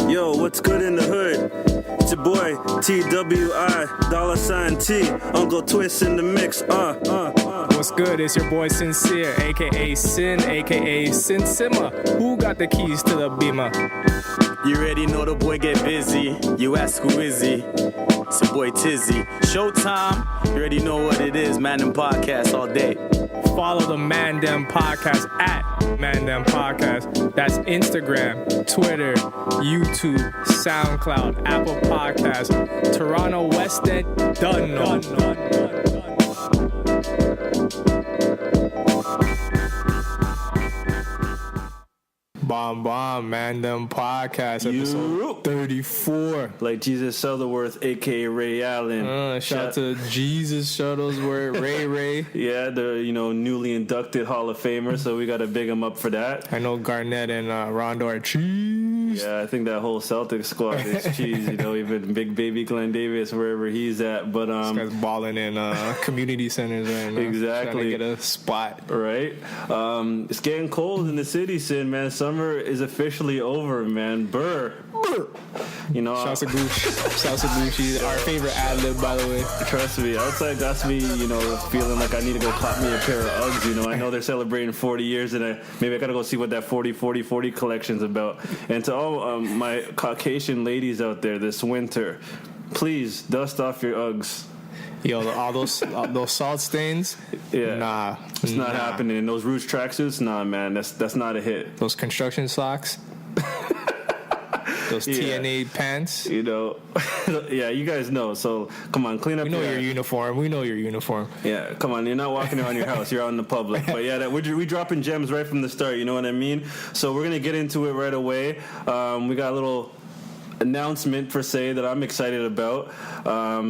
Yo, what's good in the hood? It's your boy, TWI, $T, Uncle Twist in the mix, What's good? It's your boy Sincere, a.k.a. Sin, a.k.a. Sin Simma. Who got the keys to the Beamer? You already know the boy get busy. You ask who is he? It's your boy Tizzy. Showtime. You already know what it is. Man Dem Podcast all day. Follow the Man Dem Podcast at Man Dem Podcast. That's Instagram, Twitter, YouTube, SoundCloud, Apple Podcasts, Toronto West End, done. Bomb, Man Dem Podcast, episode 34. Like Jesus Shuttleworth, a.k.a. Ray Allen. Shout out to Jesus Shuttlesworth, Ray. Yeah, the newly inducted Hall of Famer, so we got to big him up for that. I know Garnett and Rondo are cheese. Yeah, I think that whole Celtics squad is cheese. Even Big Baby Glenn Davis, wherever he's at. But this guy's balling in community centers right now. Exactly. Trying to get a spot. Right. It's getting cold in the city, Sin, man. Summer is officially over, man. Burr. Shouts to Gucci. Our favorite ad-lib, by the way. Trust me. Outside, that's me, feeling like I need to go cop me a pair of Uggs, I know they're celebrating 40 years, and maybe I got to go see what that 40 collection's about. And to all my Caucasian ladies out there this winter, please dust off your Uggs. Yo, all those salt stains? Yeah. Nah. It's not happening. And those Rouge tracksuits? Nah, man. That's not a hit. Those construction socks? Those TNA pants? Yeah, you guys know. So, come on, clean up your uniform. We know your uniform. Yeah, come on. You're not walking around your house. You're out in the public. But, yeah, we dropping gems right from the start. You know what I mean? So, we're going to get into it right away. We got a little announcement, per se, that I'm excited about.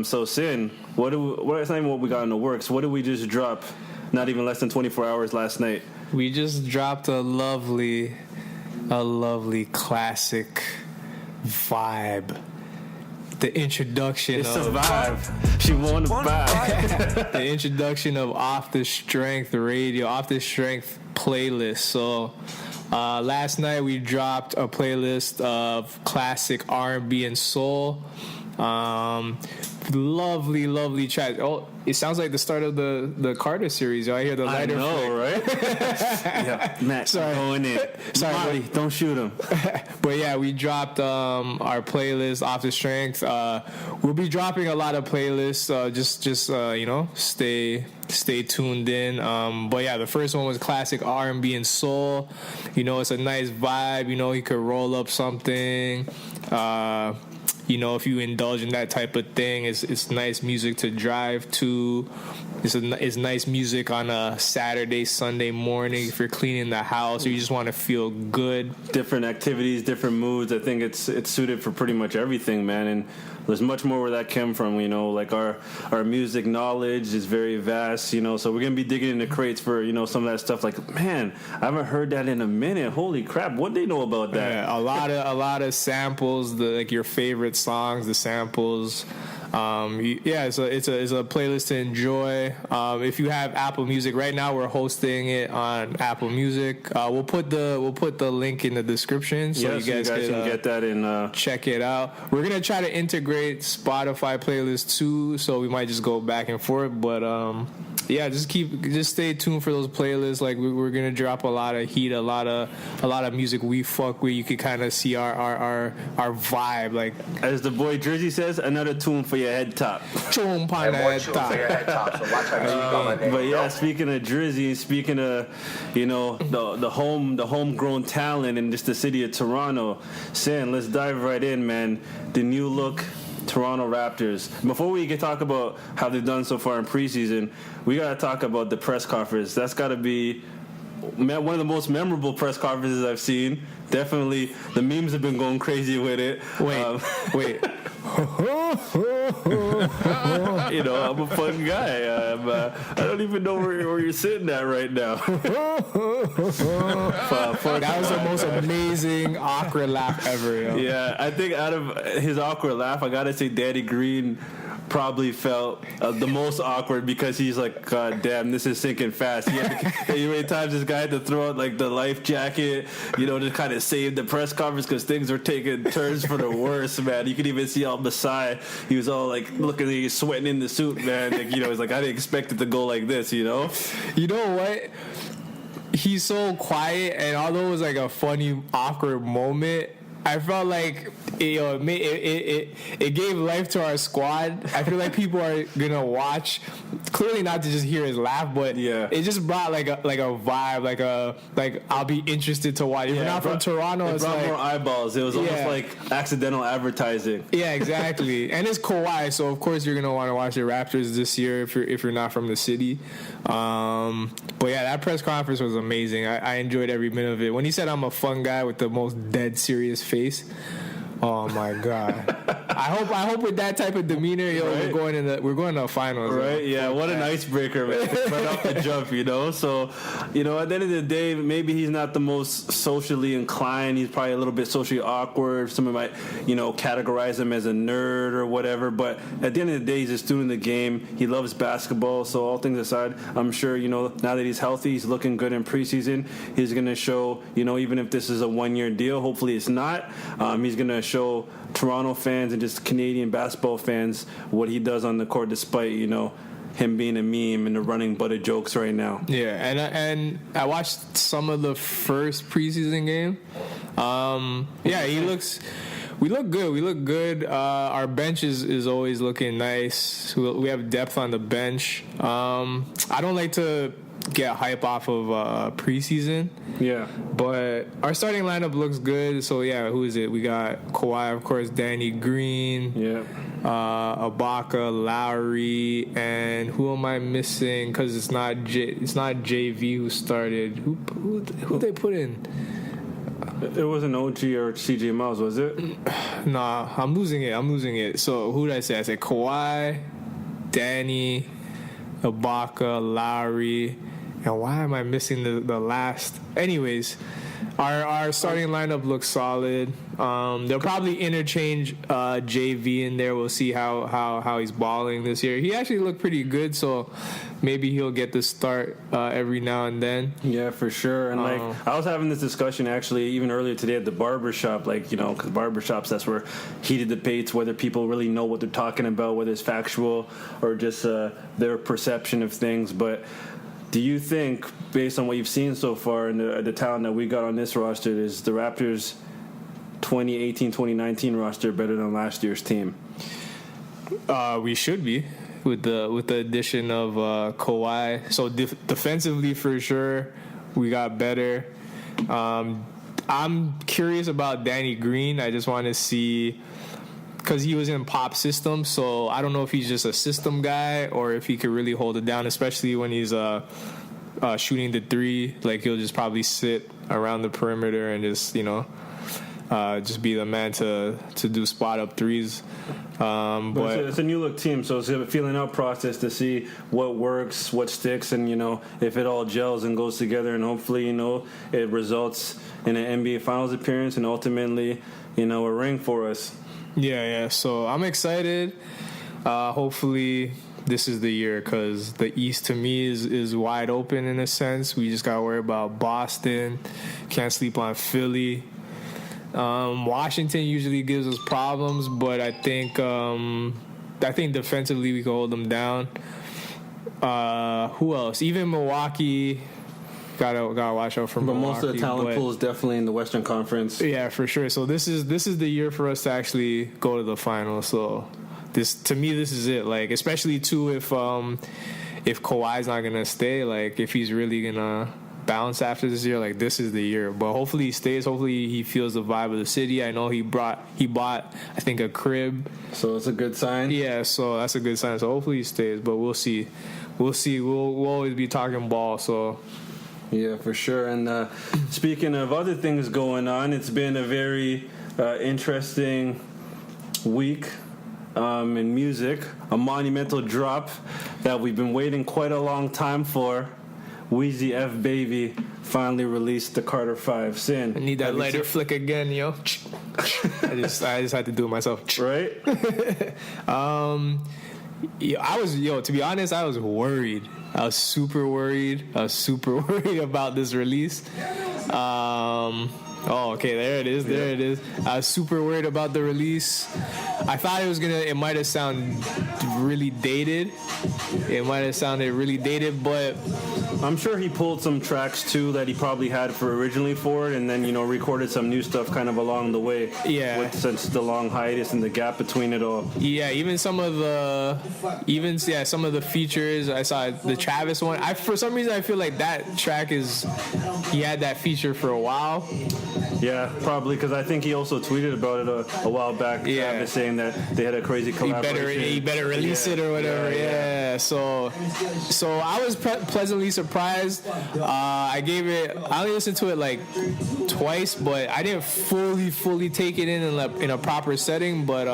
So, Sin, it's not even what we got in the works. What did we just drop not even less than 24 hours last night? We just dropped a lovely classic vibe. The introduction it's a vibe. She won a vibe. The introduction of Off the Strength Radio, Off the Strength playlist. So last night we dropped a playlist of classic R&B and soul. Lovely track. Oh, it sounds like the start of the Carter series. I hear the lighter. I know, right? Yeah, Matt, sorry. Going in. Sorry, Marty, don't shoot him. But yeah, we dropped our playlist Off the Strength. We'll be dropping a lot of playlists. Just stay tuned in. But yeah, the first one was classic R&B and soul. It's a nice vibe. You could roll up something. If you indulge in that type of thing, it's nice music to drive to. It's nice music on a Saturday, Sunday morning if you're cleaning the house or you just want to feel good. Different activities, different moods. I think it's suited for pretty much everything, man. And there's much more where that came from, like our music knowledge is very vast, so we're going to be digging into crates for, some of that stuff. Like, man, I haven't heard that in a minute. Holy crap. What they know about that? Yeah, a lot of samples, your favorite songs, the samples. It's a playlist to enjoy. If you have Apple Music right now, we're hosting it on Apple Music. We'll put the link in the description so you guys can get that and check it out. We're gonna try to integrate Spotify playlists too, so we might just go back and forth. But just stay tuned for those playlists. Like we're gonna drop a lot of heat, a lot of music we fuck with. You can kind of see our vibe. Like as the boy Drizzy says, another tune for your head top. Tune for your head top. So watch how you call my name. But yeah, speaking of Drizzy, speaking of the homegrown talent in just the city of Toronto, Sin, let's dive right in, man. The new look Toronto Raptors. Before we can talk about how they've done so far in preseason, we got to talk about the press conference. That's got to be one of the most memorable press conferences I've seen. Definitely, the memes have been going crazy with it. Wait. I'm a fun guy. I don't even know where you're sitting at right now. That was the most amazing awkward laugh ever. Yo. Yeah, I think out of his awkward laugh, I gotta say Danny Green probably felt the most awkward because he's like, God damn, this is sinking fast. How many times this guy had to throw out like the life jacket, to kind of save the press conference because things were taking turns for the worse, man. You could even see all Masai. He was all like looking, he's sweating in the suit, man. Like, he's like, I didn't expect it to go like this, You know what? He's so quiet, and although it was like a funny, awkward moment, I felt like it gave life to our squad. I feel like people are gonna watch, clearly not to just hear his laugh, but it just brought like a vibe, like I'll be interested to watch. If you're not from Toronto, it brought more eyeballs. It was almost like accidental advertising. Yeah, exactly. And it's Kawhi, so of course you're gonna want to watch the Raptors this year if you're not from the city. But yeah, that press conference was amazing. I enjoyed every minute of it. When he said I'm a fun guy with the most dead serious face. Oh my God! I hope with that type of demeanor, we're going to the finals, right? Yeah, what an icebreaker, man! Right off the jump, So, at the end of the day, maybe he's not the most socially inclined. He's probably a little bit socially awkward. Someone might, categorize him as a nerd or whatever. But at the end of the day, he's a student of the game. He loves basketball. So all things aside, I'm sure now that he's healthy, he's looking good in preseason. He's going to show, even if this is a 1-year deal, hopefully it's not. He's going to show Toronto fans and just Canadian basketball fans what he does on the court, despite him being a meme and the running butt of jokes right now. Yeah, and I watched some of the first preseason game. We look good. Our bench is always looking nice. We have depth on the bench. I don't like to get hype off of preseason. Yeah. But our starting lineup looks good. So, yeah, who is it? We got Kawhi, of course, Danny Green. Yeah. Ibaka, Lowry, and who am I missing? Because it's not JV who started. Who they put in? It wasn't OG or CJ Miles, was it? Nah, I'm losing it. So, who did I say? I said Kawhi, Danny, Ibaka, Lowry, and why am I missing the last? Anyways, our starting lineup looks solid. They'll probably interchange JV in there. We'll see how he's balling this year. He actually looked pretty good, so maybe he'll get the start every now and then. Yeah, for sure. And I was having this discussion actually even earlier today at the barbershop, because barbershops, that's where heated debates whether people really know what they're talking about, whether it's factual or just their perception of things. But do you think, based on what you've seen so far and the talent that we got on this roster, is the Raptors 2018-2019 roster better than last year's team? We should be with the addition of Kawhi. So defensively, for sure, we got better. I'm curious about Danny Green. I just want to see, because he was in Pop system, so I don't know if he's just a system guy or if he could really hold it down, especially when he's shooting the three. Like, he'll just probably sit around the perimeter and just just be the man to do spot up threes. But it's a new look team, so it's a feeling out process to see what works, what sticks, and if it all gels and goes together, and hopefully it results in an NBA Finals appearance and ultimately a ring for us. Yeah. So I'm excited. Hopefully this is the year, because the East to me is wide open in a sense. We just got to worry about Boston. Can't sleep on Philly. Washington usually gives us problems, but I think defensively we can hold them down. Who else? Even Milwaukee. Gotta watch out for Milwaukee. But most of the talent pool is definitely in the Western Conference. Yeah, for sure. So this is the year for us to actually go to the finals. So this is it. Like, especially too if Kawhi's not gonna stay. Like, if he's really gonna bounce after this year, like, this is the year. But hopefully he stays. Hopefully he feels the vibe of the city. I know he bought I think a crib. So it's a good sign. Yeah, so that's a good sign. So hopefully he stays. But we'll see. We'll always be talking ball. So. Yeah, for sure. And speaking of other things going on, it's been a very interesting week in music. A monumental drop that we've been waiting quite a long time for. Weezy F Baby finally released the Carter 5. Sin. I need that lighter flick again, yo. I just had to do it myself. Right? to be honest, I was worried. I was super worried about this release. There it is. I was super worried about the release. I thought it might have sounded really dated. But I'm sure he pulled some tracks too that he probably had originally for it, and then recorded some new stuff kind of along the way. Yeah. Since the long hiatus and the gap between it all. Yeah, even some of the features. I saw the Travis one. For some reason I feel like that track he had that feature for a while. Yeah, probably because I think he also tweeted about it a while back. Yeah, Travis saying that they had a crazy collaboration. He better release it or whatever. Yeah. So I was pleasantly surprised. I only listened to it like twice, but I didn't fully take it in a proper setting. But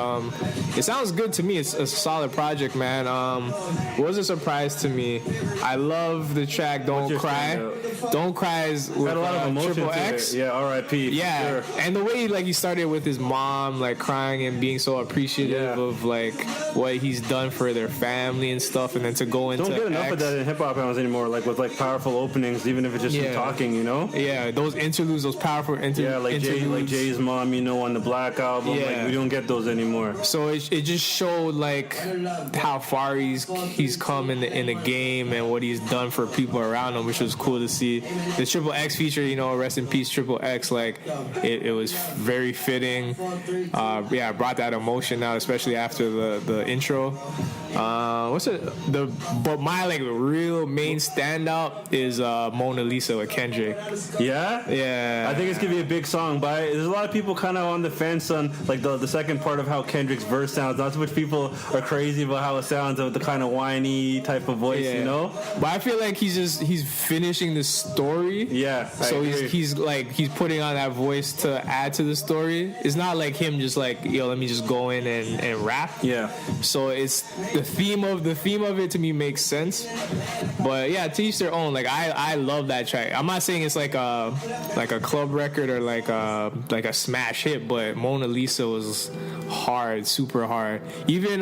it sounds good to me. It's a solid project, man. It was a surprise to me. I love the track "Don't Cry." "Don't Cry" is with had a lot of emotion Triple to X. it. Yeah, R.I.P. Yeah, sure. And the way he started with his mom crying and being so appreciative of what he's done for their family and stuff, and then to go into don't get enough of that in hip hop albums anymore. With powerful openings, even if it's just him talking, Yeah, those interludes, those powerful interludes. Like Jay's mom, on the Black album. Yeah. We don't get those anymore. So it just showed how far he's come in the game and what he's done for people around him, which was cool to see. The Triple X feature, rest in peace Triple X. It was very fitting. Brought that emotion out, especially after the intro. But my real main standout is Mona Lisa with Kendrick. Yeah. I think it's gonna be a big song, but there's a lot of people kind of on the fence on the second part of how Kendrick's verse sounds. Not so much people are crazy about how it sounds with the kind of whiny type of voice, But I feel like he's finishing the story. Yeah. So he's putting on that voice to add to the story. It's not like him just let me just go in and rap. Yeah. So it's the theme of it to me makes sense. But yeah, to each their own. I love that track. I'm not saying it's like a club record or like a smash hit, but Mona Lisa was hard, super hard. Even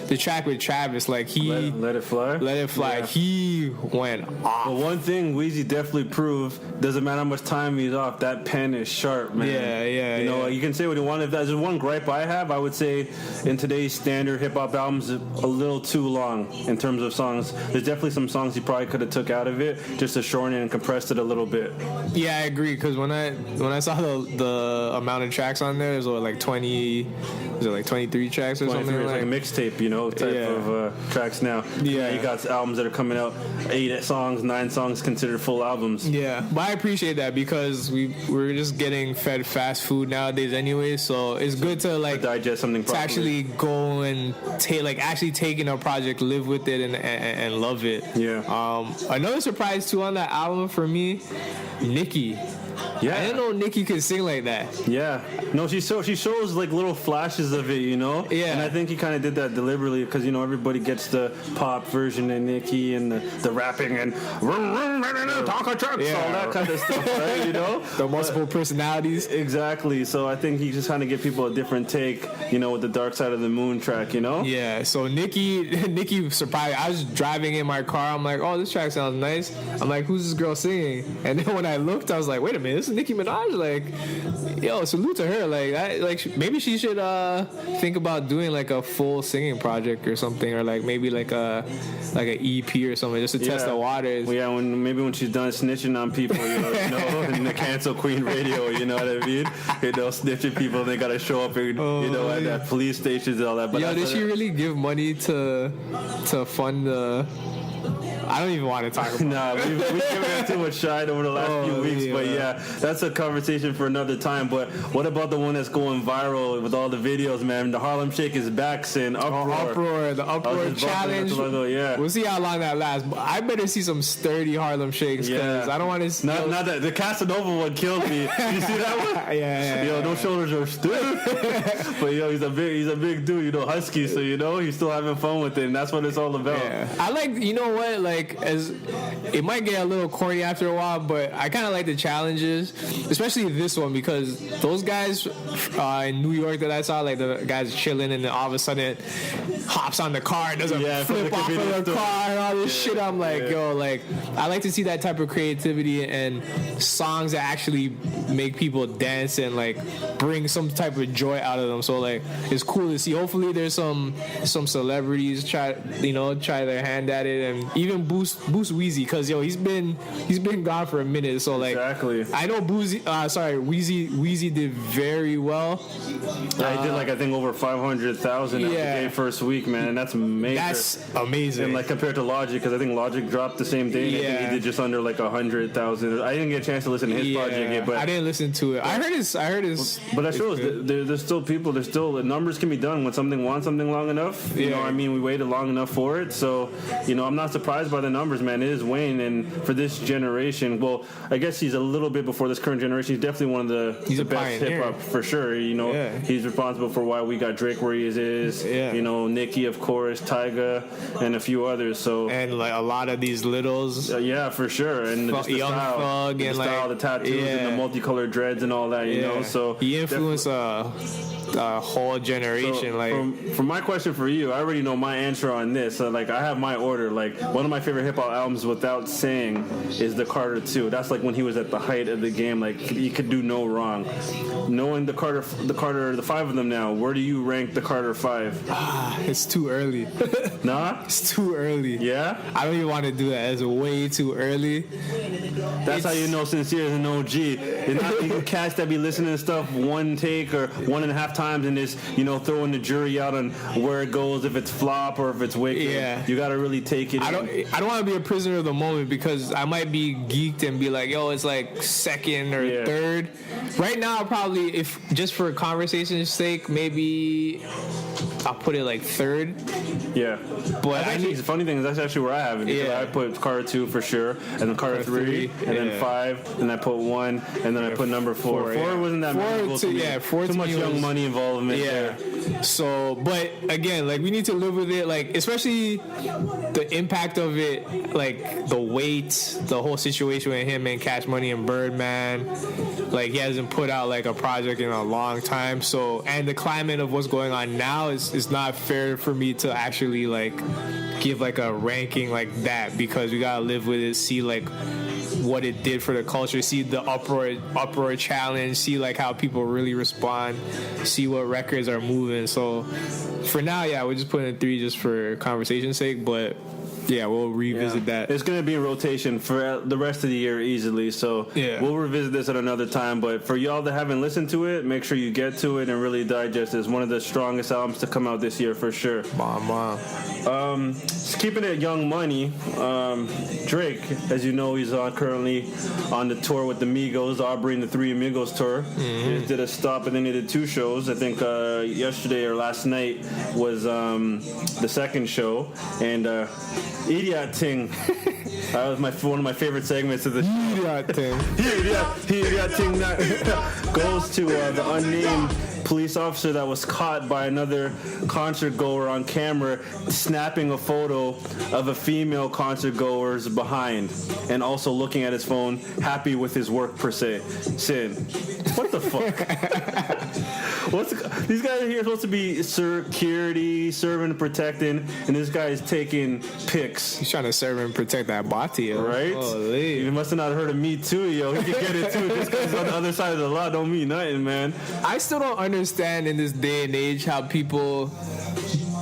the track with Travis, Let It Fly. Yeah. He went off. But one thing Weezy definitely proved, doesn't matter how much time he's off, that pen is sharp, man. Yeah. You can say what you want. If there's one gripe I have, I would say in today's standard hip hop albums, a little too long in terms of songs. There's definitely some songs he probably could have took out of it just to shorten it and compressed it a little bit. Yeah, I agree. Because when I saw the amount of tracks on there, it was 23 tracks or something. It's like a mixtape, type of tracks now. Yeah, you got albums that are coming out 8 songs, 9 songs considered full albums. Yeah, but I appreciate that because we're just getting fed fast food nowadays anyway. So it's good to digest something properly. To actually go and actually taking a project, live with it, and love it. Yeah. Another surprise too on that album for me, Nicki. Yeah. I didn't know Nicki could sing like that. Yeah. No, she shows little flashes of it, Yeah. And I think he kind of did that deliberately because, everybody gets the pop version of Nicki and the rapping and taco trucks, all that kind of stuff, right, The multiple personalities. Exactly. So I think he just trying to give people a different take, with the Dark Side of the Moon track, Yeah. So Nicki surprised. I was driving in my car. I'm like, oh, this track sounds nice. I'm like, who's this girl singing? And then when I looked, I was like, wait a minute. This is Nicki Minaj. Yo, salute to her. Maybe she should think about doing a full singing project or something, or maybe an EP or something, just to test the waters. Well, yeah, when she's done snitching on people, in the cancel queen radio, you know what I mean? Snitching people, they gotta show up and at that police stations and all that. But did she really give money to fund the? I don't even want to talk about it. Nah, we've given it too much shine over the last few weeks. Yeah. But yeah, that's a conversation for another time. But what about the one that's going viral with all the videos, man? The Harlem Shake is back, saying Uproar. The Uproar challenge. Yeah. We'll see how long that lasts. But I better see some sturdy Harlem Shakes because I don't want to see... Not that. The Casanova one killed me. You see that one? Yeah. Those shoulders are stiff. But he's a big dude, husky, so he's still having fun with it, and that's what it's all about. Yeah. I like, know what? Like, as it might get a little corny after a while, but I kind of like the challenges, especially this one, because those guys in New York that I saw, like the guys chilling, and then all of a sudden it hops on the car and does a flip off of the car and all this shit. I'm like, yo, like, I like to see that type of creativity and songs that actually make people dance and like bring some type of joy out of them. So like, it's cool to see. Hopefully there's some celebrities try their hand at it, and even boost Weezy, because yo, he's been gone for a minute. So like, exactly. I know Weezy did very well. Yeah, he did like, I think, over 500,000 after the first week, man. That's major. That's amazing. And like compared to Logic, because I think Logic dropped the same day. I think he did just under like 100,000. I didn't get a chance to listen to his project yet, but I didn't listen to it. I heard his. But that shows there's still people. There's still numbers can be done when something wants something long enough. You know what I mean? We waited long enough for it, so I'm not surprised by the numbers, man. It is Wayne, and for this generation, well, I guess he's a little bit before this current generation. He's definitely one of the best hip hop for sure. He's responsible for why we got Drake where he is. Nicki, of course, Tyga, and a few others. So and like a lot of these littles. Yeah, for sure. And the Young style, Thug, and the tattoos, and the multicolored dreads and all that. So he influenced a whole generation. So for my question for you, I already know my answer on this. So like, I have my order. Like, one of my favorite hip hop albums, without saying, is the Carter 2. That's like when he was at the height of the game. Like, he could do no wrong. Knowing the five of them now, where do you rank the Carter 5? It's too early. Nah? It's too early. Yeah? I don't even want to do that. It's way too early. That's how you know Sincere is an OG. It's not you cats that be listening to stuff one take or 1.5 times and just, throwing the jury out on where it goes, if it's flop or if it's wicked. Yeah. You got to really take it. I don't want to be a prisoner of the moment, because I might be geeked and be like, yo, it's like second or third. Right now, probably, if just for conversation's sake, maybe I'll put it like third. Yeah. But the funny thing is, that's actually where I have it. Because I put Carter 2 for sure, and then Carter 3, and then 5, and I put 1, and then I put number 4. 4 wasn't that memorable to me. Yeah, 4 too much Young Money involvement there. So, but again, like, we need to live with it, like, especially the impact of it, like the weight, the whole situation with him and Cash Money and Birdman. Like, he hasn't put out like a project in a long time. So, and the climate of what's going on now is not fair for me to actually like give like a ranking like that, because we gotta live with it, see like what it did for the culture, see the uproar challenge, see like how people really respond, see what records are moving. So for now, we're just putting it 3 just for conversation's sake, but we'll revisit that. It's going to be a rotation for the rest of the year easily, so we'll revisit this at another time. But for y'all that haven't listened to it, make sure you get to it and really digest it. It's one of the strongest albums to come out this year for sure. Keeping it Young Money, Drake, as you know, he's currently on the tour with the Migos, Aubrey and the Three Amigos Tour. He did a stop and then he did 2 shows. I think yesterday or last night was the second show, and Idiot Ting. That was one of my favorite segments of the show. Idiot Ting. Idiot Ting goes to the unnamed police officer that was caught by another concert goer on camera snapping a photo of a female concert goer's behind, and also looking at his phone, happy with his work per se. Sin. What the fuck? These guys are here supposed to be security, serving and protecting, and this guy is taking pics. He's trying to serve and protect that body, yo. Right? Holy. You must have not heard of Me Too, yo. He can get it too. Just because he's on the other side of the law don't mean nothing, man. I still don't understand in this day and age how people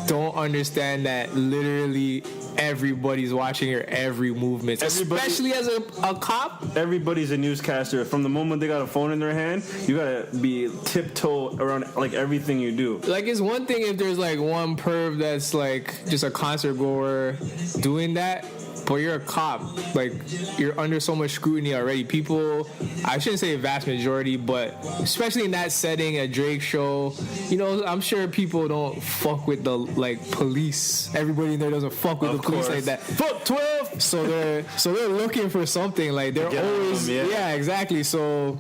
don't understand that literally everybody's watching your every movement, especially as a cop. Everybody's a newscaster. From the moment they got a phone in their hand, you gotta be tiptoe around like everything you do. Like, it's one thing if there's like one perv that's like just a concert goer doing that, but you're a cop. Like, you're under so much scrutiny already. People, I shouldn't say a vast majority, but especially in that setting, a Drake show, I'm sure people don't fuck with the, like, police. Everybody in there doesn't fuck with the police like that. Fuck 12, So they're looking for something. Like they're Get always them, yeah. exactly. So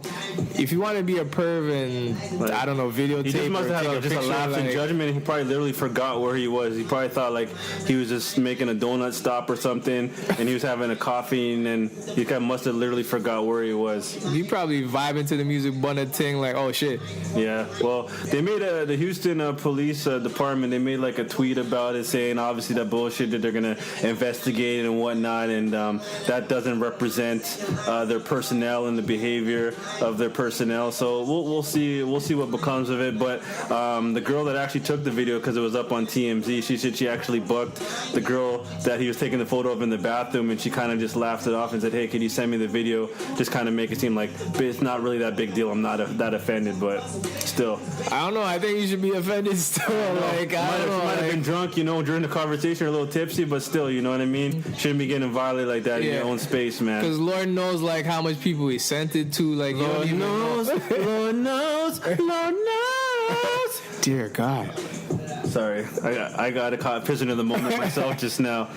if you want to be a perv and Like, I don't know, videotape, He just must or have take had a just a picture, lapse in like, judgment. He probably literally forgot where he was. He probably thought like he was just making a donut stop or something, and he was having a coffee, and then he kind of must have literally forgot where he was. He probably vibing to the music, bunna ting, like, oh shit. Yeah, well, they made the Houston police department. They made like a tweet about it, saying obviously that bullshit that they're gonna investigate and whatnot, and that doesn't represent their personnel and the behavior of their personnel. So we'll see what becomes of it. But the girl that actually took the video, because it was up on TMZ, she said she actually booked the girl that he was taking the photo of in the bathroom, and she kind of just laughed it off and said, "Hey, can you send me the video?" Just kind of make it seem like it's not really that big deal. I'm not that offended, but still. I don't know. I think you should be offended still. Like, I don't know. Might have been drunk, during the conversation, or a little tipsy, but still, you know what I mean? Shouldn't be getting violated like that in your own space, man. Because Lord knows, like, how much people he sent it to. Like, Lord knows, Lord knows, Lord knows. Dear God. Sorry, I got caught prisoner of the moment myself just now.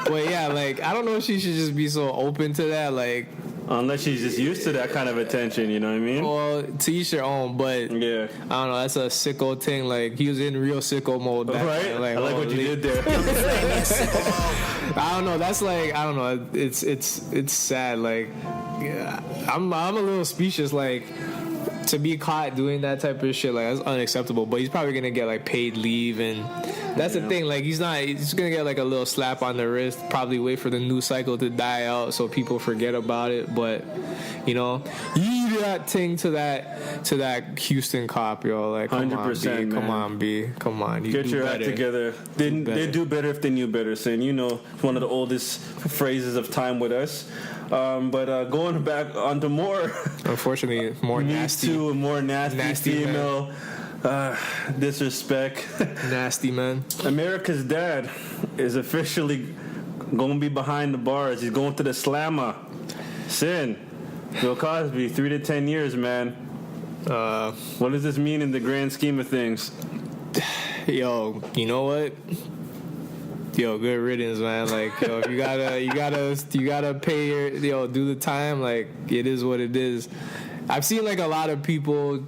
But yeah, like, I don't know if she should just be so open to that. Like, unless she's just used to that kind of attention, you know what I mean? well, to each their own, but Yeah. I don't know. That's a sicko thing. Like, he was in real sicko mode. Back Right? then. Like, I like what you did there. I don't know. That's like, I don't know. It's sad. Like, yeah, I'm a little speechless. Like, to be caught doing that type of shit, like, that's unacceptable. But he's probably gonna get like paid leave, and that's the thing. Like, he's gonna get like a little slap on the wrist. Probably wait for the news cycle to die out so people forget about it. But you do that thing to that Houston cop, yo. Like, come on, 100%, B. man. Come on, B. Come on. You Get do your better. act together. They'd do better if they knew better, saying, it's one of the oldest phrases of time with us. But going back onto more, Unfortunately, more nasty. to a more nasty female disrespect. Nasty man. America's dad is officially going to be behind the bars. He's going to the slammer. Sin. Bill Cosby, 3 to 10 years, man. What does this mean in the grand scheme of things? Yo, you know what? Yo, good riddance, man. Like, yo, if you gotta pay do the time. Like, it is what it is. I've seen like a lot of people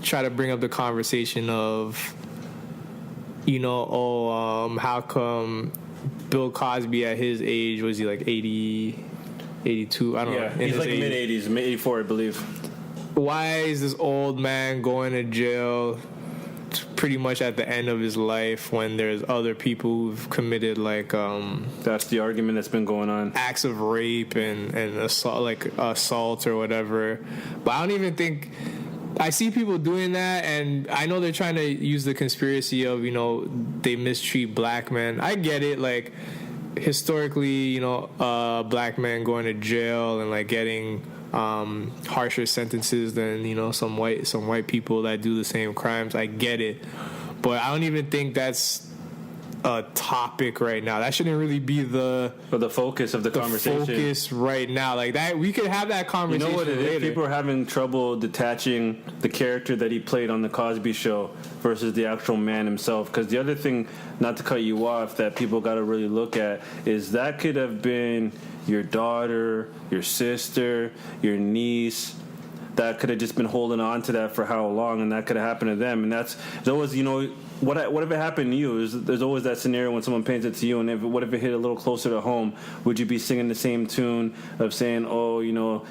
try to bring up the conversation of, how come Bill Cosby at his age, was he like 80, 82? I don't know. Yeah, he's like mid-80s, mid-84, I believe. Why is this old man going to jail pretty much at the end of his life when there's other people who've committed like that's the argument that's been going on, acts of rape and assault or whatever? But I don't even think I see people doing that, and I know they're trying to use the conspiracy of they mistreat black men. I get it, like historically, black men going to jail and like getting harsher sentences than some white people that do the same crimes. I get it, but I don't even think that's a topic right now. That shouldn't really be the focus of the conversation. Focus right now, like that, we could have that conversation. You know what it later. is? People are having trouble detaching the character that he played on the Cosby Show versus the actual man himself. Because the other thing, not to cut you off, that people got to really look at is that could have been your daughter, your sister, your niece. That could have just been holding on to that for how long, and that could have happened to them. And that's always, what if it happened to you? There's always that scenario when someone paints it to you, and what if it hit a little closer to home? Would you be singing the same tune of saying, oh,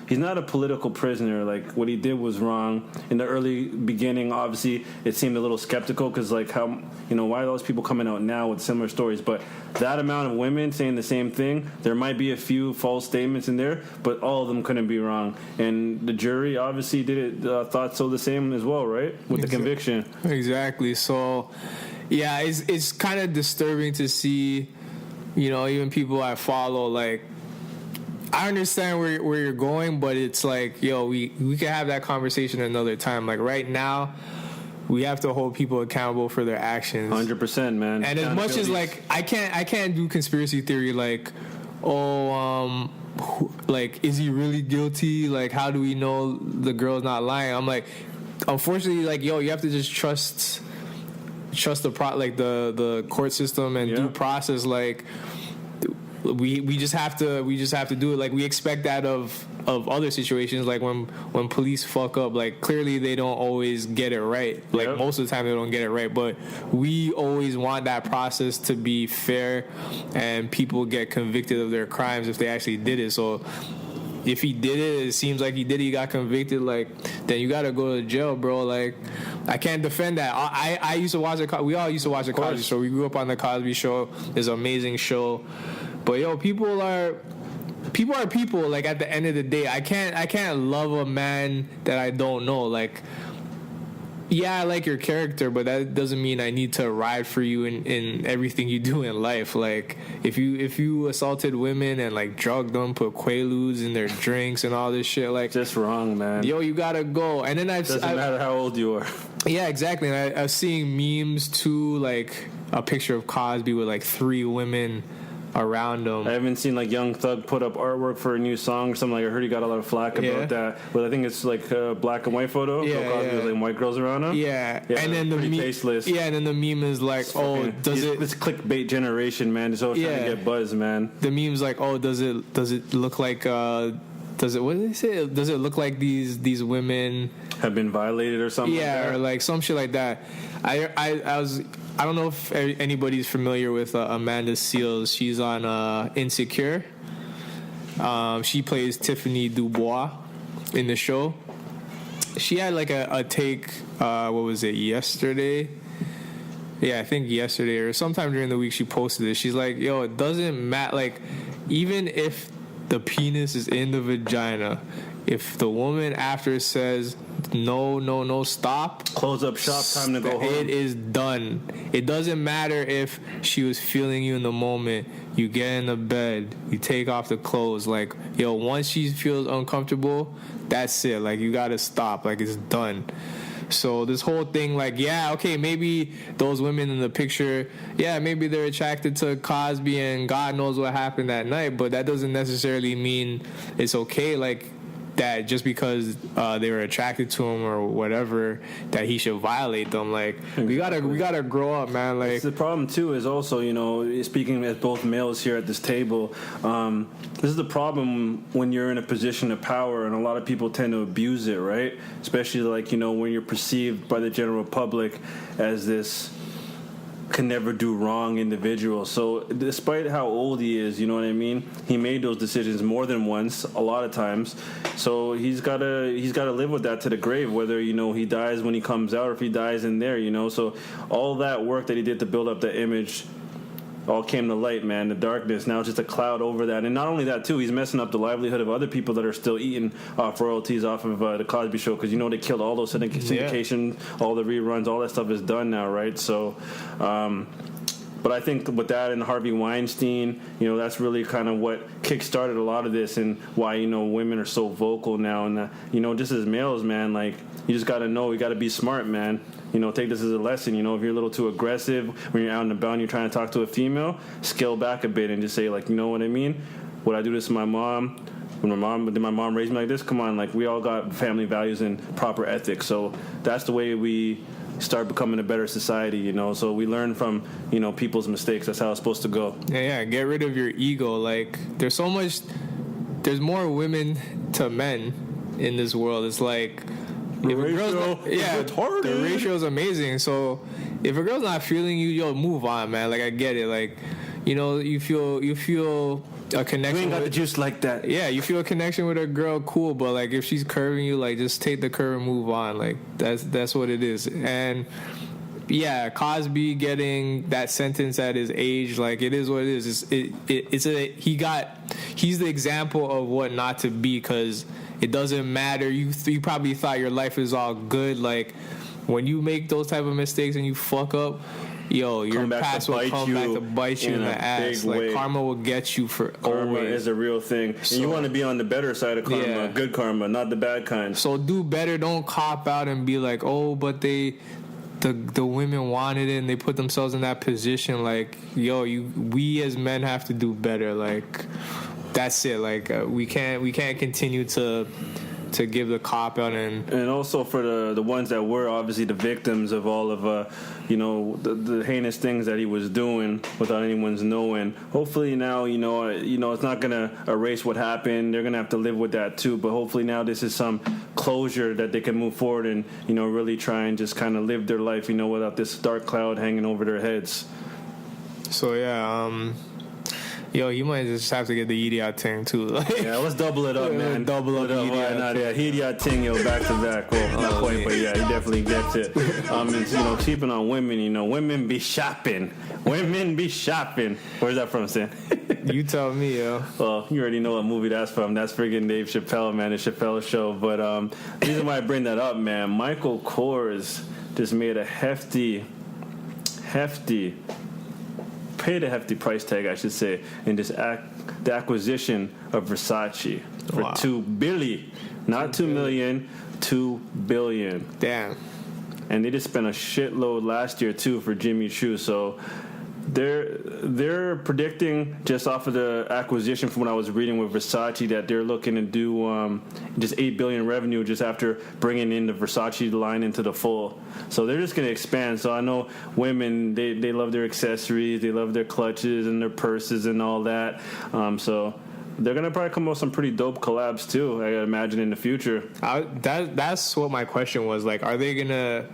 he's not a political prisoner, like what he did was wrong? In the early beginning, obviously, it seemed a little skeptical because like how, why are those people coming out now with similar stories? But that amount of women saying the same thing, there might be a few false statements in there, but all of them couldn't be wrong. And the jury obviously thought so the same as well, right? With the conviction. Exactly. So, yeah, it's kind of disturbing to see, even people I follow, like, I understand where you're going, but it's like, yo, we can have that conversation another time. Like, right now, we have to hold people accountable for their actions. 100%, man. And as much as, like, I can't do conspiracy theory, like, like, is he really guilty? Like, how do we know the girl's not lying? I'm like, unfortunately, like, yo, you have to just trust the court system and due process. Like, we just have to do it. Like, we expect that of other situations, like when police fuck up, like, clearly they don't always get it right. Like, Yep. most of the time they don't get it right, but we always want that process to be fair and people get convicted of their crimes if they actually did it. So if he did it, it seems like he got convicted, like, then you gotta go to jail, bro. Like, I can't defend that. I used to watch we all used to watch the Cosby Show. We grew up on the Cosby Show. It's an amazing show. But yo, people are people. Like, at the end of the day, I can't love a man that I don't know. Like, yeah, I like your character, but that doesn't mean I need to ride for you in everything you do in life. Like, if you assaulted women and, like, drugged them, put Quaaludes in their drinks and all this shit, like, Just wrong, man. yo, you gotta go. And then Doesn't matter how old you are. yeah, exactly. And I was seeing memes too, like a picture of Cosby with, like, 3 women around him. I haven't seen, like, Young Thug put up artwork for a new song or something. Like, I heard he got a lot of flack Yeah. about that, but I think it's like a black and white photo. Yeah, so Cosby yeah. with, like, white girls around him. Yeah, Yeah, and then the pretty meme. tasteless. Yeah, and then the meme is like, oh, does it? This clickbait generation, man. Just always trying Yeah. to get buzz, man. The meme's like, oh, does it look like? Does it? What did they say? Does it look like these women? Have been violated or something. Yeah, like that. or like some shit like that. I don't know if anybody's familiar with Amanda Seales. She's on Insecure. She plays Tiffany Dubois in the show. She had like a take. What was it? Yesterday. Yeah, I think yesterday or sometime during the week she posted it. She's like, yo, it doesn't matter. Like, even if the penis is in the vagina, if the woman after says no, stop, Close up shop, time to go home. it is done. It doesn't matter if she was feeling you in the moment. You get in the bed, you take off the clothes. Like, yo, once she feels uncomfortable, that's it. Like, you gotta stop. Like, it's done. So this whole thing, like, yeah, okay, maybe those women in the picture, yeah, maybe they're attracted to Cosby and God knows what happened that night, but that doesn't necessarily mean it's okay, like, that just because they were attracted to him or whatever, that he should violate them. Like, we gotta grow up, man. Like, The problem too is also, you know, speaking as both males here at this table, this is the problem when you're in a position of power, and a lot of people tend to abuse it, right? Especially, like, you know, when you're perceived by the general public as this can never do wrong individual. So despite how old he is, you know what I mean, he made those decisions more than once, a lot of times. So he's gotta live with that to the grave, whether, you know, he dies when he comes out or if he dies in there, you know. So all that work that he did to build up the image all came to light, man. The darkness, now it's just a cloud over that. And not only that too, he's messing up the livelihood of other people that are still eating off royalties off of the Cosby Show, because, you know, they killed all those syndication, all the reruns, all that stuff is done now, right? So but I think with that and Harvey Weinstein, you know, that's really kind of what kick-started a lot of this, and why, you know, women are so vocal now. And you know, just as males, man, like, you just got to know, you got to be smart, man. You know, take this as a lesson. You know, if you're a little too aggressive when you're out and about and you're trying to talk to a female, scale back a bit and just say, like, you know what I mean? Would I do this to my mom? Did my mom raise me like this? Come on, like, we all got family values and proper ethics. So that's the way we start becoming a better society, you know. So we learn from, you know, people's mistakes. That's how it's supposed to go. Yeah, get rid of your ego. Like, there's more women to men in this world. It's like, The ratio is amazing. So if a girl's not feeling you, yo, move on, man. Like, I get it. Like, you know, you feel a connection. You ain't got the juice like that. Yeah, you feel a connection with a girl, cool. But, like, if she's curving you, like, just take the curve and move on. Like, that's what it is. And yeah, Cosby getting that sentence at his age, like, it is what it is. He's the example of what not to be, because it doesn't matter. You probably thought your life is all good. Like, when you make those type of mistakes and you fuck up, yo, your past will come back to bite you in the ass. Like, karma will get you for Karma always. is a real thing. So, and you want to be on the better side of karma, yeah. Good karma, not the bad kind. So do better. Don't cop out and be like, oh, but the women wanted it and they put themselves in that position. Like, yo, we as men have to do better. Like, that's it. Like, we can't continue to to give the cop out and also for the ones that were obviously the victims of all of the heinous things that he was doing without anyone's knowing. Hopefully now it's not gonna erase what happened. They're gonna have to live with that too. But hopefully now this is some closure that they can move forward and really try and just kind of live their life without this dark cloud hanging over their heads. So you might just have to get the idiot thing too. Yeah, let's double it up, man. Double up the idiot. Idiot thing, back to back. Well, not quite, but yeah, he definitely gets it. And keeping on women, women be shopping. Women be shopping. Where's that from, Sam? You tell me, yo. Well, you already know what movie that's from. That's friggin' Dave Chappelle, man. The Chappelle Show. But the reason why I bring that up, man, Michael Kors just made a hefty price tag, I should say, in this the acquisition of Versace for $2 billion, not $2 million, $2 billion. Damn. And they just spent a shitload last year too for Jimmy Choo. So they're predicting, just off of the acquisition from what I was reading with Versace, that they're looking to do just $8 billion revenue just after bringing in the Versace line into the full. So they're just going to expand. So I know women, they love their accessories, they love their clutches and their purses and all that. So they're going to probably come up with some pretty dope collabs too, I imagine, in the future. That's what my question was. Like, are they going to...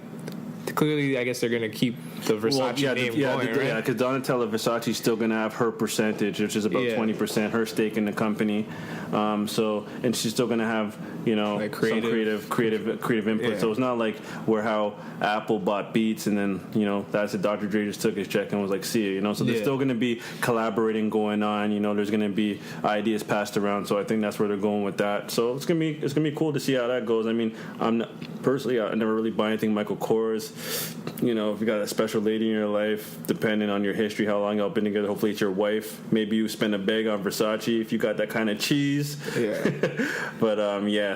Clearly, I guess they're going to keep the Versace name going, right? Yeah, because Donatella Versace's still going to have her percentage, which is about 20%, her stake in the company. And she's still going to have, like some creative input. Yeah. So it's not like how Apple bought Beats and then, that's it. Dr. Dre just took his check and was like, see you, So there's still going to be collaborating going on. There's going to be ideas passed around. So I think that's where they're going with that. So it's going to be cool to see how that goes. I mean, personally, I never really buy anything Michael Kors. If you got a special lady in your life, depending on your history, how long y'all been together, hopefully it's your wife. Maybe you spend a bag on Versace if you got that kind of cheese. Yeah. But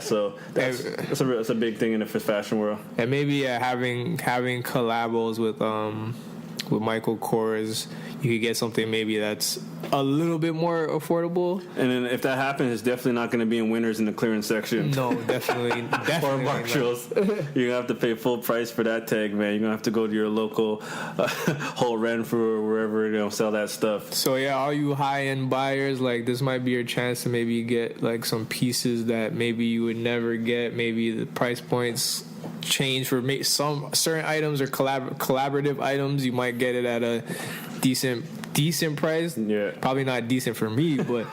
so that's a big thing in the fashion world. And maybe having collabos with Michael Kors, you could get something maybe that's a little bit more affordable. And then if that happens, it's definitely not going to be in Winners in the clearance section. No, definitely. Or Marshalls. You're going to have to pay full price for that tag, man. You're going to have to go to your local Whole Renfrew or wherever sell that stuff. So all you high-end buyers, like, this might be your chance to maybe get like some pieces that maybe you would never get. Maybe the price points change for some certain items or collaborative items. You might get it at a decent price. Yeah, probably not decent for me, but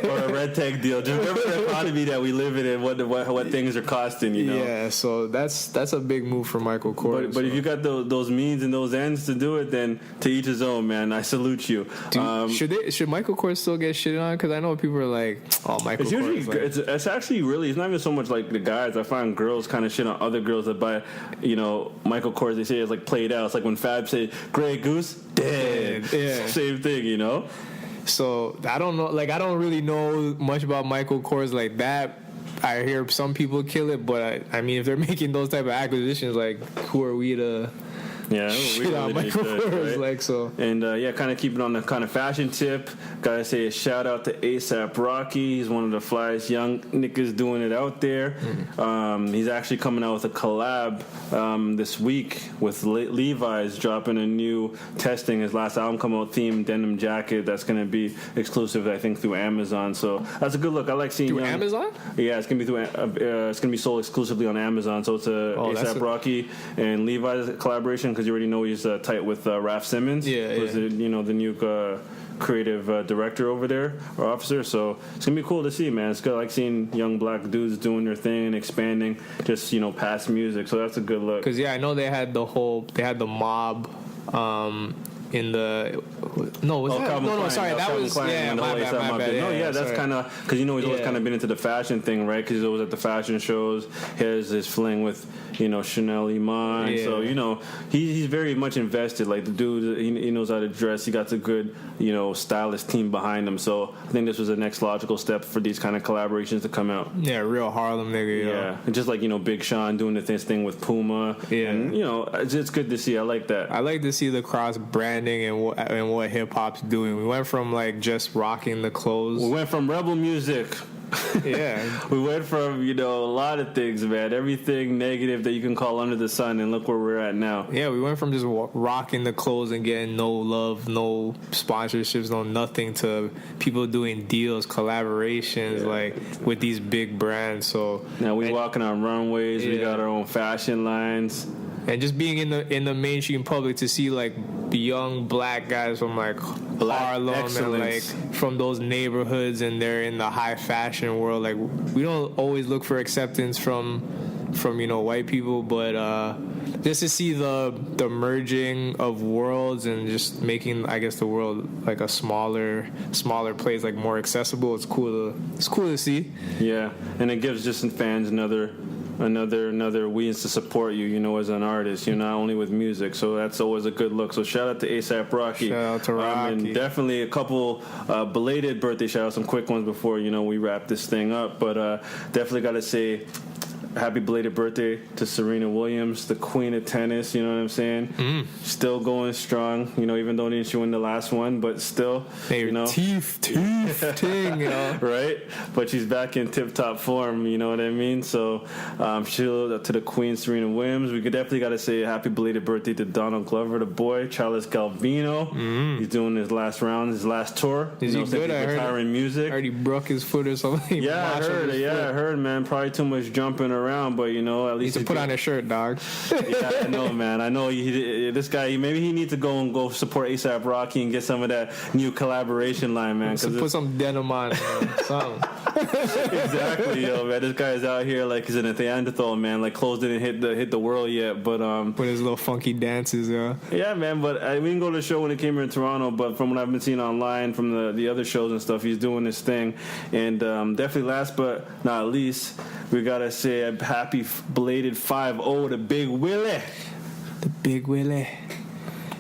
or a red tag deal. Just remember the economy that we live in and what things are costing. Yeah, so that's a big move for Michael Kors. But if you got those means and those ends to do it, then to each his own, man. I salute you. Dude, should Michael Kors still get shit on? Because I know people are like, oh, Michael Kors. It's actually really. It's not even so much like the guys. I find girls kind of shit on other girls that buy, Michael Kors. They say it's like played out. It's like when Fab said, "Grey Goose, dead." Yeah. Same thing, So I don't know. Like, I don't really know much about Michael Kors like that. I hear some people kill it, but I mean, if they're making those type of acquisitions, like, who are we to? Yeah, shit on Michael Kors, right? Like, so. And kind of keeping on the kind of fashion tip, gotta say a shout out to ASAP Rocky. He's one of the flyest young niggas doing it out there. Mm-hmm. He's actually coming out with a collab this week with Levi's, dropping a new testing. His last album come out themed denim jacket that's gonna be exclusive, I think, through Amazon. So that's a good look. I like seeing through Amazon. Yeah, it's gonna be it's gonna be sold exclusively on Amazon. So it's ASAP Rocky and Levi's collaboration. Because you already know he's tight with Raph Simmons, who's the new creative director over there, or officer. So it's gonna be cool to see, man. It's good, like seeing young black dudes doing their thing and expanding, just past music. So that's a good look. Because I know they had the mob. In the sorry, that was my bad. No, yeah, that's kind of because he's always kind of been into the fashion thing, right? Because he's always at the fashion shows. His fling with Chanel Iman, so he's very much invested. Like the dude, he knows how to dress. He got a good stylist team behind him. So I think this was the next logical step for these kind of collaborations to come out. Yeah, real Harlem nigga. Yeah, and just like Big Sean doing this thing with Puma. Yeah, and it's good to see. I like that. I like to see the cross brand. And what hip hop's doing. We went from like just rocking the clothes. We went from rebel music Yeah. We went from, a lot of things, man. Everything negative that you can call under the sun, and look where we're at now. Yeah, we went from just rocking the clothes and getting no love, no sponsorships, no nothing, to people doing deals, collaborations, like with these big brands. So now we walking on runways. We got our own fashion lines. And just being in the mainstream public, to see like the young black guys from like Harlem excellence. and like from those neighborhoods, and they're in the high fashion world. Like, we don't always look for acceptance from white people, but just to see the merging of worlds and just making, I guess, the world like a smaller place, like more accessible. It's cool to see. Yeah, and it gives just fans another means to support you, as an artist, not only with music. So that's always a good look. So shout out to A$AP Rocky. Shout out to Rocky. And definitely a couple belated birthday shout outs, some quick ones before, we wrap this thing up. But definitely got to say happy belated birthday to Serena Williams, the queen of tennis, you know what I'm saying? Still going strong, even though didn't she win the last one, but still, teeth ting, right? But she's back in tip-top form, you know what I mean? So, shout to the queen, Serena Williams. We could definitely got to say happy belated birthday to Donald Glover, the boy, Charles Galvino. He's doing his last round, his last tour. Is he good? I heard music. I heard he broke his foot or something. Yeah, I heard, man. Probably too much jumping around, but at least he needs to put on a shirt, dog. Yeah, I know, man. I know this guy. Maybe he needs to go support A$AP Rocky and get some of that new collaboration line, man. So put some denim on, something. Exactly, man. This guy is out here like he's an Neanderthal, man. Like clothes didn't hit the world yet, but with his little funky dances, Yeah, man. But we didn't go to the show when he came here in Toronto, but from what I've been seeing online, from the other shows and stuff, he's doing this thing. And definitely, last but not least, we gotta say a happy belated 5-0 to Big Willie. The Big Willie.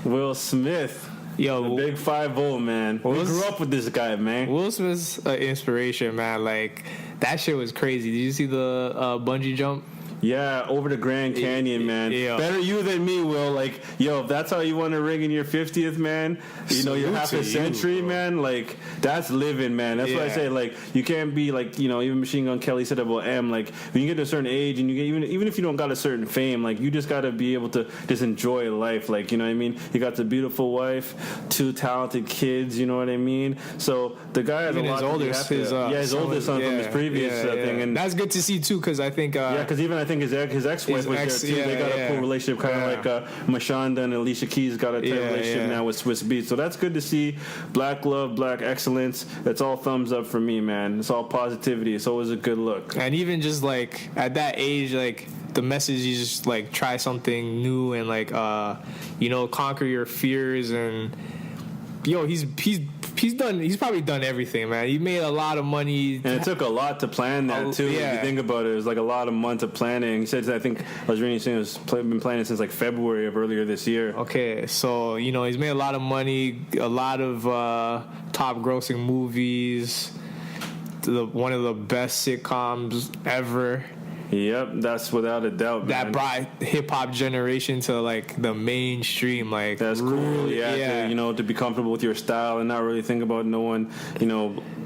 Will Smith. Yo, the big 5-0, man. We grew up with this guy, man. Will Smith's an inspiration, man. Like, that shit was crazy. Did you see the bungee jump? Yeah, over the Grand Canyon, man. Yeah. Better you than me, Will. Like, if that's how you want to ring in your 50th, man, you're half a century, man. Like, that's living, man. That's what I say. Like, you can't be like, even Machine Gun Kelly said about M. Like, when you get to a certain age, and you get even if you don't got a certain fame, like, you just got to be able to just enjoy life. Like, you know what I mean? You got the beautiful wife, 2 talented kids. You know what I mean? So the guy has a lot to be happy. His oldest son from his previous thing, and that's good to see too, because I think because even I think his ex-wife was there too. They got a cool relationship, kind of like Mashonda and Alicia Keys got a type relationship now with Swiss Beats. So that's good to see. Black love, black excellence. That's all thumbs up for me, man. It's all positivity. It's always a good look. And even just like at that age, like the message, you just like try something new and like conquer your fears. And he's probably done everything, man. He made a lot of money, and it took a lot to plan that too. If you think about it, it was like a lot of months of planning. He said, I think I was reading he's been planning since like February of earlier this year. Okay, so he's made a lot of money, a lot of top grossing movies, one of the best sitcoms ever. Yep, that's without a doubt, man. That brought hip-hop generation to, like, the mainstream. Like, that's cool, to be comfortable with your style and not really think about no one,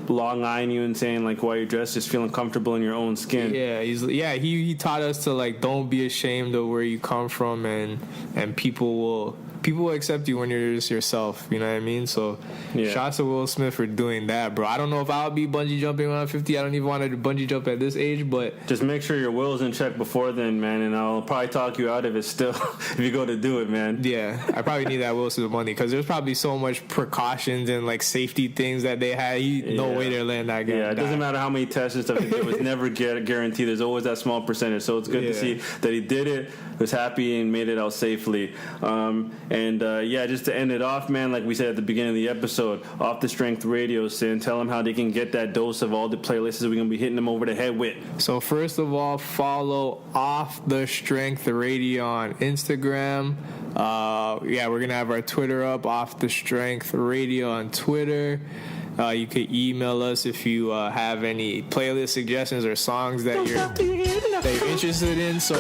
long-eyeing you and saying, like, why you're dressed, just feeling comfortable in your own skin. Yeah, he taught us to, like, don't be ashamed of where you come from, and people will accept you when you're just yourself, you know what I mean? So, shout to Will Smith for doing that, bro. I don't know if I'll be bungee jumping when I'm 50. I don't even want to bungee jump at this age, but just make sure your will's in check before then, man, and I'll probably talk you out of it still if you go to do it, man. Yeah, I probably need that Will Smith money, because there's probably so much precautions and, like, safety things that they had. No way they're letting that guy it doesn't matter how many tests and stuff they did. It was never guaranteed. There's always that small percentage, so it's good to see that he did it, was happy, and made it out safely. Just to end it off, man, like we said at the beginning of the episode, Off the Strength Radio, Sin, tell them how they can get that dose of all the playlists we're going to be hitting them over the head with. So first of all, follow Off the Strength Radio on Instagram. We're going to have our Twitter up, Off the Strength Radio on Twitter. You could email us if you have any playlist suggestions or songs that you're interested in. So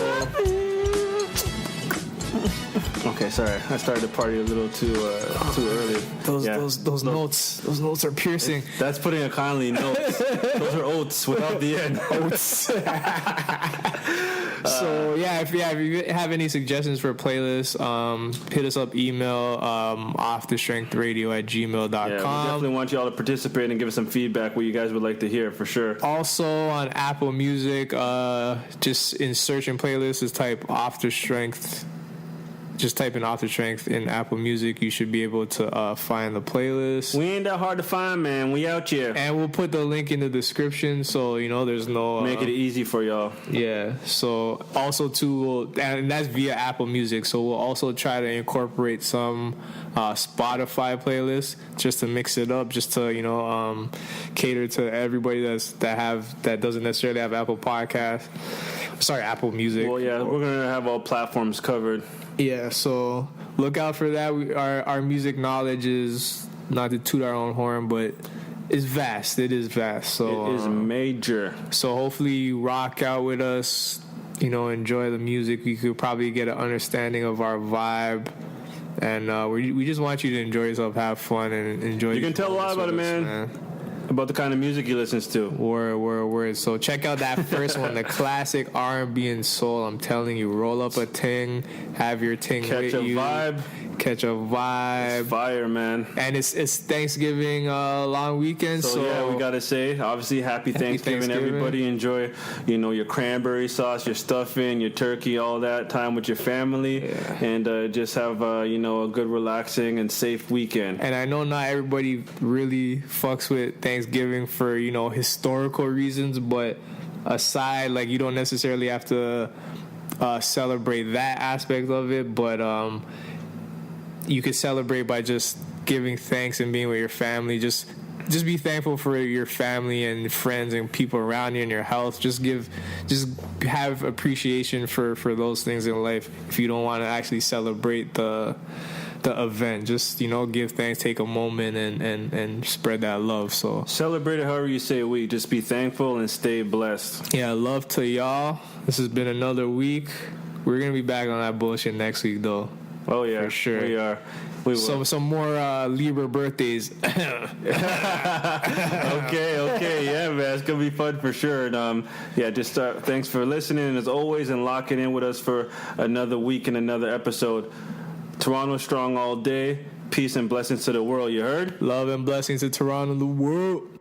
Okay, sorry. I started the party a little too early. Those notes are piercing. That's putting it kindly. Notes. Those are oats without the end. Oats. So if you have any suggestions for playlists, hit us up, email offthestrengthradio@gmail.com. Yeah, we definitely want you all to participate and give us some feedback what you guys would like to hear for sure. Also on Apple Music, just in searching playlists, just type Off the Strength. Just type in Off the Strength in Apple Music. You should be able to find the playlist. We ain't that hard to find, man. We out here. And we'll put the link in the description, so there's no make it easy for y'all. Yeah. So also too, and that's via Apple Music. So we'll also try to incorporate some Spotify playlists just to mix it up, just to cater to everybody that doesn't necessarily have Apple Podcast. Sorry, Apple Music. Well, yeah, we're gonna have all platforms covered. Yeah, so look out for that. Our music knowledge is, not to toot our own horn, but it's vast. It is vast. So it is major. So hopefully you rock out with us. Enjoy the music. You could probably get an understanding of our vibe. And we just want you to enjoy yourself, have fun, and enjoy. You can tell a lot about it, man. About the kind of music he listens to. Word. So check out that first one, the classic R&B and soul. I'm telling you, roll up a ting, have your ting with you. Catch a vibe. It's fire, man. And it's Thanksgiving long weekend. So yeah, we gotta say, obviously, happy Thanksgiving. Everybody enjoy, your cranberry sauce, your stuffing, your turkey, all that time with your family, and just have a good, relaxing, and safe weekend. And I know not everybody really fucks with Thanksgiving for historical reasons, but aside, like, you don't necessarily have to celebrate that aspect of it, but you could celebrate by just giving thanks and being with your family. Just be thankful for your family and friends and people around you and your health. Just have appreciation for those things in life. If you don't want to actually celebrate the event, just give thanks, take a moment, and spread that love. So celebrate it however you say a week. Just be thankful and stay blessed. Yeah, love to y'all. This has been another week. We're gonna be back on that bullshit next week, though. Oh yeah, for sure. We are. We will. Some more Libra birthdays. Okay, yeah, man, it's gonna be fun for sure. And thanks for listening as always, and locking in with us for another week and another episode. Toronto strong all day. Peace and blessings to the world. You heard? Love and blessings to Toronto and the world.